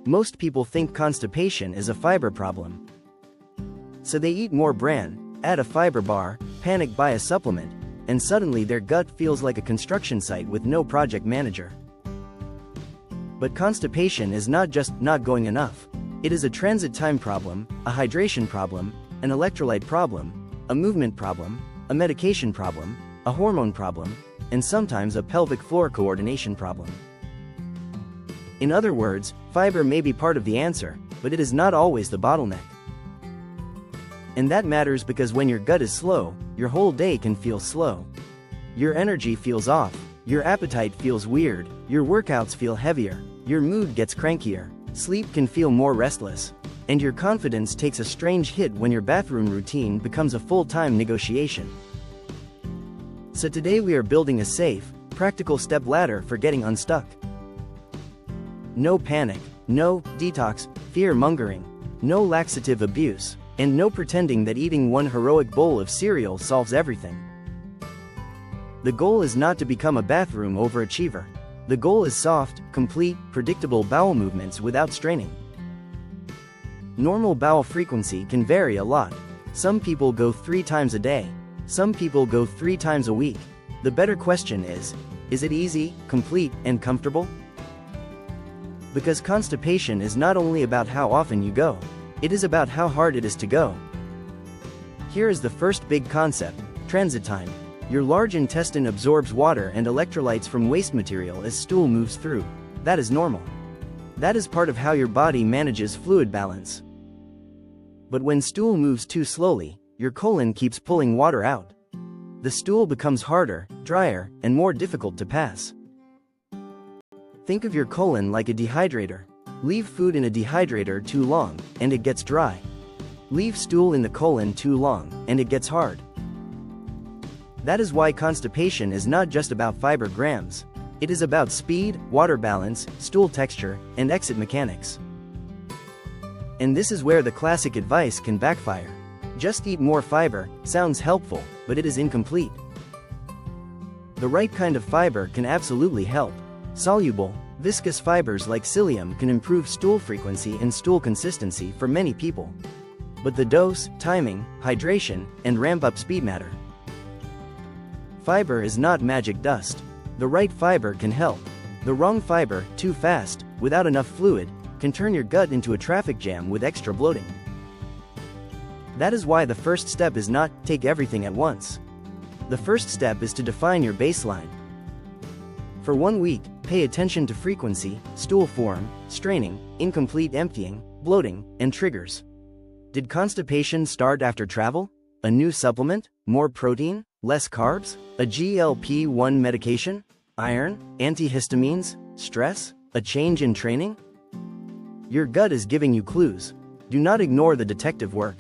Most people think constipation is a fiber problem. So they eat more bran, add a fiber bar, panic buy a supplement, and suddenly their gut feels like a construction site with no project manager. But constipation is not just not going enough. It is a transit time problem, a hydration problem, an electrolyte problem, a movement problem, a medication problem, a hormone problem, and sometimes a pelvic floor coordination problem. In other words, fiber may be part of the answer, but it is not always the bottleneck. And that matters because when your gut is slow, your whole day can feel slow. Your energy feels off, your appetite feels weird, your workouts feel heavier, your mood gets crankier, sleep can feel more restless, and your confidence takes a strange hit when your bathroom routine becomes a full-time negotiation. So today we are building a safe, practical step ladder for getting unstuck. No panic, no detox, fear-mongering, no laxative abuse, and no pretending that eating one heroic bowl of cereal solves everything. The goal is not to become a bathroom overachiever. The goal is soft, complete, predictable bowel movements without straining. Normal bowel frequency can vary a lot. Some people go 3 times a day. Some people go 3 times a week. The better question is it easy, complete, and comfortable? Because constipation is not only about how often you go, it is about how hard it is to go. Here is the first big concept: transit time. Your large intestine absorbs water and electrolytes from waste material as stool moves through. That is normal. That is part of how your body manages fluid balance. But when stool moves too slowly, your colon keeps pulling water out. The stool becomes harder, drier, and more difficult to pass. Think of your colon like a dehydrator. Leave food in a dehydrator too long, and it gets dry. Leave stool in the colon too long, and it gets hard. That is why constipation is not just about fiber grams. It is about speed, water balance, stool texture, and exit mechanics. And this is where the classic advice can backfire. Just eat more fiber sounds helpful, but it is incomplete. The right kind of fiber can absolutely help. Soluble, viscous fibers like psyllium can improve stool frequency and stool consistency for many people. But the dose, timing, hydration, and ramp-up speed matter. Fiber is not magic dust. The right fiber can help. The wrong fiber, too fast, without enough fluid, can turn your gut into a traffic jam with extra bloating. That is why the first step is not take everything at once. The first step is to define your baseline. For 1 week, pay attention to frequency, stool form, straining, incomplete emptying, bloating, and triggers. Did constipation start after travel? A new supplement? More protein? Less carbs? A GLP-1 medication? Iron? Antihistamines? Stress? A change in training? Your gut is giving you clues. Do not ignore the detective work.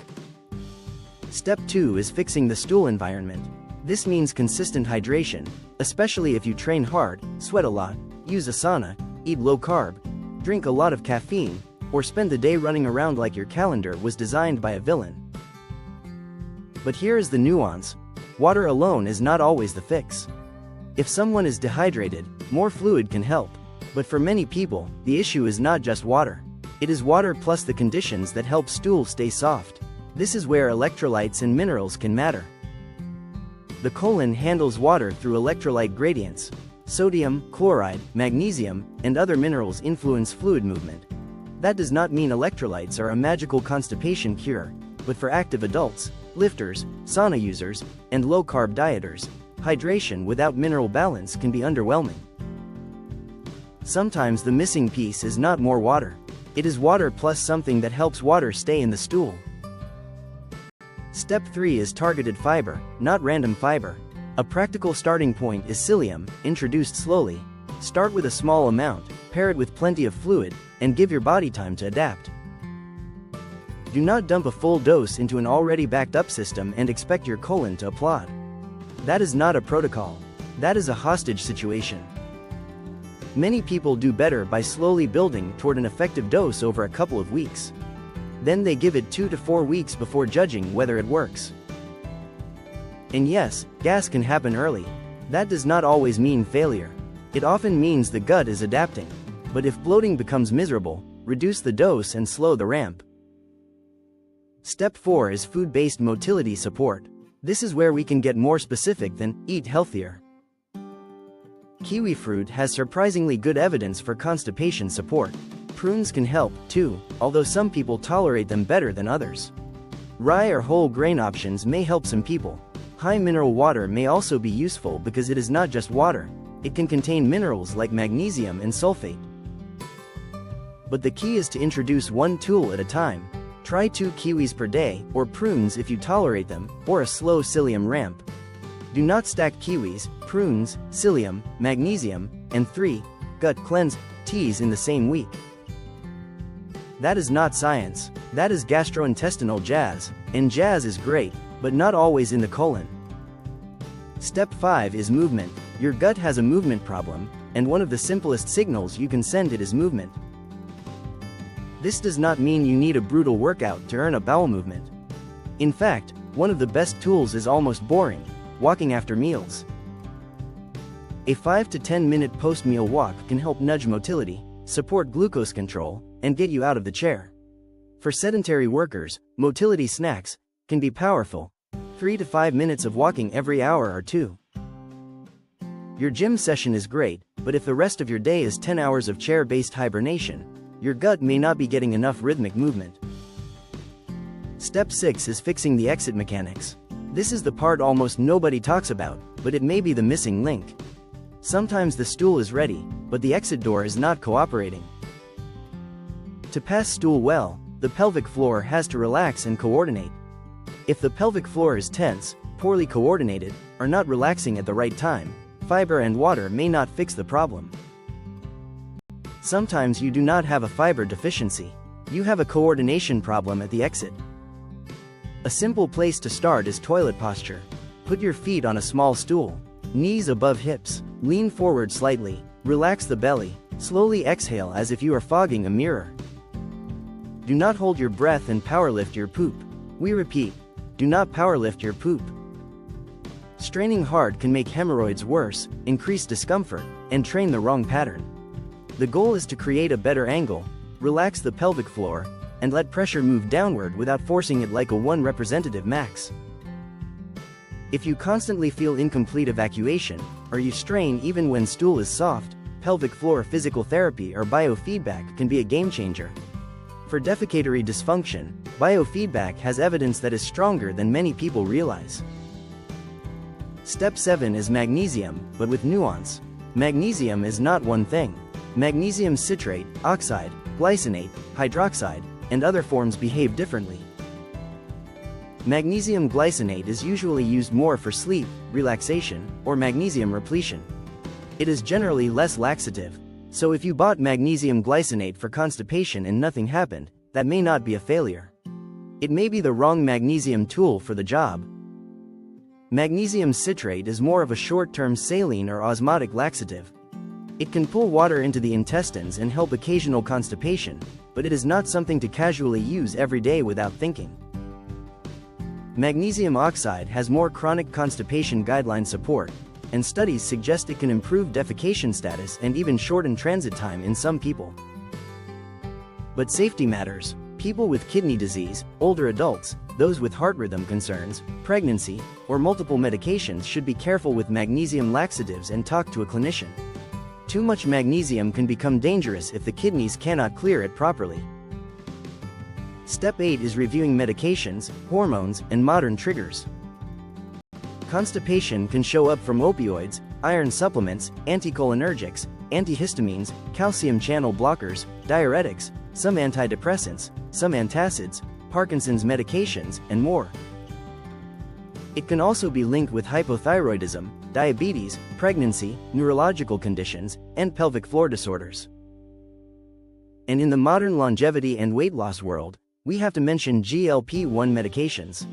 Step 2 is fixing the stool environment. This means consistent hydration, especially if you train hard, sweat a lot, use a sauna, eat low carb, drink a lot of caffeine, or spend the day running around like your calendar was designed by a villain. But here is the nuance: water alone is not always the fix. If someone is dehydrated, more fluid can help. But for many people, the issue is not just water. It is water plus the conditions that help stool stay soft. This is where electrolytes and minerals can matter. The colon handles water through electrolyte gradients. Sodium, chloride, magnesium, and other minerals influence fluid movement. That does not mean electrolytes are a magical constipation cure, but for active adults, lifters, sauna users, and low-carb dieters, hydration without mineral balance can be underwhelming. Sometimes the missing piece is not more water. It is water plus something that helps water stay in the stool. Step 3 is targeted fiber, not random fiber. A practical starting point is psyllium, introduced slowly. Start with a small amount, pair it with plenty of fluid, and give your body time to adapt. Do not dump a full dose into an already backed up system and expect your colon to applaud. That is not a protocol. That is a hostage situation. Many people do better by slowly building toward an effective dose over a couple of weeks. Then they give it 2 to 4 weeks before judging whether it works. And yes, gas can happen early. That does not always mean failure. It often means the gut is adapting. But if bloating becomes miserable, reduce the dose and slow the ramp. Step 4 is food-based motility support. This is where we can get more specific than eat healthier. Kiwi fruit has surprisingly good evidence for constipation support. Prunes can help, too, although some people tolerate them better than others. Rye or whole grain options may help some people. High mineral water may also be useful because it is not just water, it can contain minerals like magnesium and sulfate. But the key is to introduce one tool at a time. Try 2 kiwis per day, or prunes if you tolerate them, or a slow psyllium ramp. Do not stack kiwis, prunes, psyllium, magnesium, and 3 gut cleanse teas in the same week. That is not science, that is gastrointestinal jazz, and jazz is great, but not always in the colon. Step 5 is movement. Your gut has a movement problem, and one of the simplest signals you can send it is movement. This does not mean you need a brutal workout to earn a bowel movement. In fact, one of the best tools is almost boring: walking after meals. A 5 to 10 minute post-meal walk can help nudge motility, support glucose control, and get you out of the chair. For sedentary workers, motility snacks can be powerful. 3 to 5 minutes of walking every hour or 2. Your gym session is great, but if the rest of your day is 10 hours of chair-based hibernation, your gut may not be getting enough rhythmic movement. Step 6 is fixing the exit mechanics. This is the part almost nobody talks about, but it may be the missing link. Sometimes the stool is ready, but the exit door is not cooperating. To pass stool well, the pelvic floor has to relax and coordinate. If the pelvic floor is tense, poorly coordinated, or not relaxing at the right time, fiber and water may not fix the problem. Sometimes you do not have a fiber deficiency. You have a coordination problem at the exit. A simple place to start is toilet posture. Put your feet on a small stool, knees above hips, lean forward slightly, relax the belly, slowly exhale as if you are fogging a mirror. Do not hold your breath and powerlift your poop. We repeat, do not powerlift your poop. Straining hard can make hemorrhoids worse, increase discomfort, and train the wrong pattern. The goal is to create a better angle, relax the pelvic floor, and let pressure move downward without forcing it like a 1 representative max. If you constantly feel incomplete evacuation, or you strain even when stool is soft, pelvic floor physical therapy or biofeedback can be a game changer. For defecatory dysfunction, biofeedback has evidence that is stronger than many people realize. Step 7 is magnesium, but with nuance. Magnesium is not one thing. Magnesium citrate, oxide, glycinate, hydroxide, and other forms behave differently. Magnesium glycinate is usually used more for sleep, relaxation, or magnesium repletion. It is generally less laxative, so if you bought magnesium glycinate for constipation and nothing happened, that may not be a failure. It may be the wrong magnesium tool for the job. Magnesium citrate is more of a short-term saline or osmotic laxative. It can pull water into the intestines and help occasional constipation, but it is not something to casually use every day without thinking. Magnesium oxide has more chronic constipation guideline support, and studies suggest it can improve defecation status and even shorten transit time in some people. But safety matters. People with kidney disease, older adults, those with heart rhythm concerns, pregnancy, or multiple medications should be careful with magnesium laxatives and talk to a clinician. Too much magnesium can become dangerous if the kidneys cannot clear it properly. Step 8 is reviewing medications, hormones, and modern triggers. Constipation can show up from opioids, iron supplements, anticholinergics, antihistamines, calcium channel blockers, diuretics, some antidepressants, some antacids, Parkinson's medications, and more. It can also be linked with hypothyroidism, diabetes, pregnancy, neurological conditions, and pelvic floor disorders. And in the modern longevity and weight loss world, we have to mention GLP-1 medications.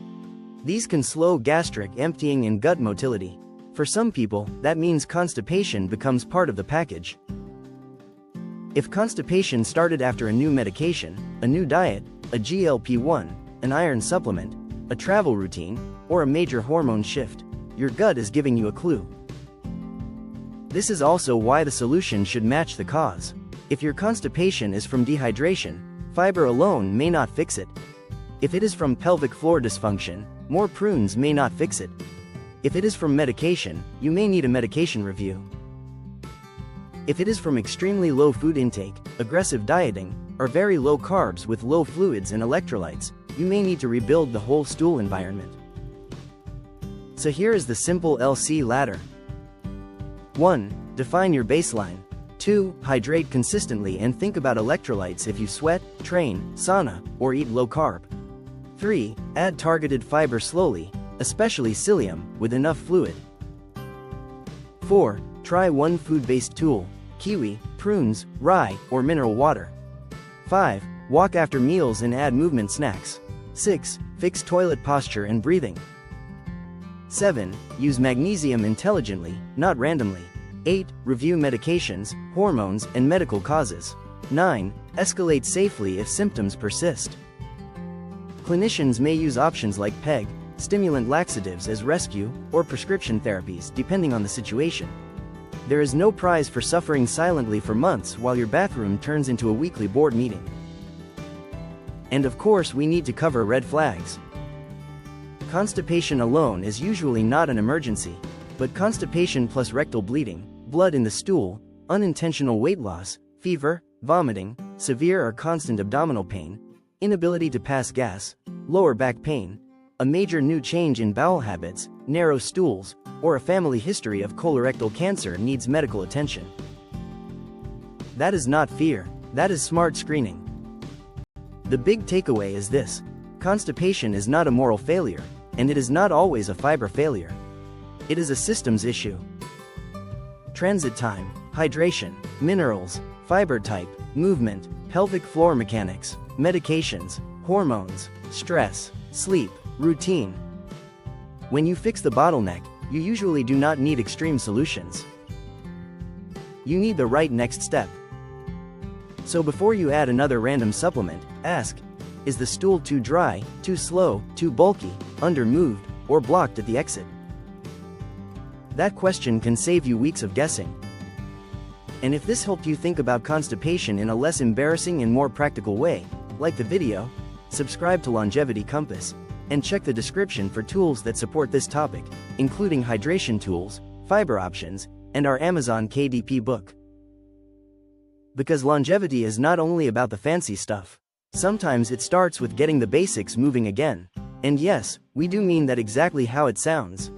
These can slow gastric emptying and gut motility. For some people, that means constipation becomes part of the package. If constipation started after a new medication, a new diet, a GLP-1, an iron supplement, a travel routine, or a major hormone shift, your gut is giving you a clue. This is also why the solution should match the cause. If your constipation is from dehydration, fiber alone may not fix it. If it is from pelvic floor dysfunction, more prunes may not fix it. If it is from medication, you may need a medication review. If it is from extremely low food intake, aggressive dieting, or very low carbs with low fluids and electrolytes, you may need to rebuild the whole stool environment. So here is the simple LC ladder. 1. Define your baseline. 2. Hydrate consistently and think about electrolytes if you sweat, train, sauna, or eat low carb. 3. Add targeted fiber slowly, especially psyllium, with enough fluid. 4. Try one food-based tool, kiwi, prunes, rye, or mineral water. 5. Walk after meals and add movement snacks. 6. Fix toilet posture and breathing. 7. Use magnesium intelligently, not randomly. 8. Review medications, hormones, and medical causes. 9. Escalate safely if symptoms persist. Clinicians may use options like PEG, stimulant laxatives as rescue, or prescription therapies depending on the situation. There is no prize for suffering silently for months while your bathroom turns into a weekly board meeting. And of course, we need to cover red flags. Constipation alone is usually not an emergency, but constipation plus rectal bleeding, blood in the stool, unintentional weight loss, fever, vomiting, severe or constant abdominal pain, inability to pass gas, lower back pain, a major new change in bowel habits, narrow stools, or a family history of colorectal cancer needs medical attention. That is not fear, that is smart screening. The big takeaway is this: constipation is not a moral failure, and it is not always a fiber failure. It is a systems issue. Transit time, hydration, minerals, fiber type, movement, pelvic floor mechanics, medications, hormones, stress, sleep, routine. When you fix the bottleneck, you usually do not need extreme solutions. You need the right next step. So before you add another random supplement, ask, is the stool too dry, too slow, too bulky, undermoved, or blocked at the exit? That question can save you weeks of guessing. And if this helped you think about constipation in a less embarrassing and more practical way, like the video, subscribe to Longevity Compass, and check the description for tools that support this topic, including hydration tools, fiber options, and our Amazon KDP book. Because longevity is not only about the fancy stuff. Sometimes it starts with getting the basics moving again. And yes, we do mean that exactly how it sounds.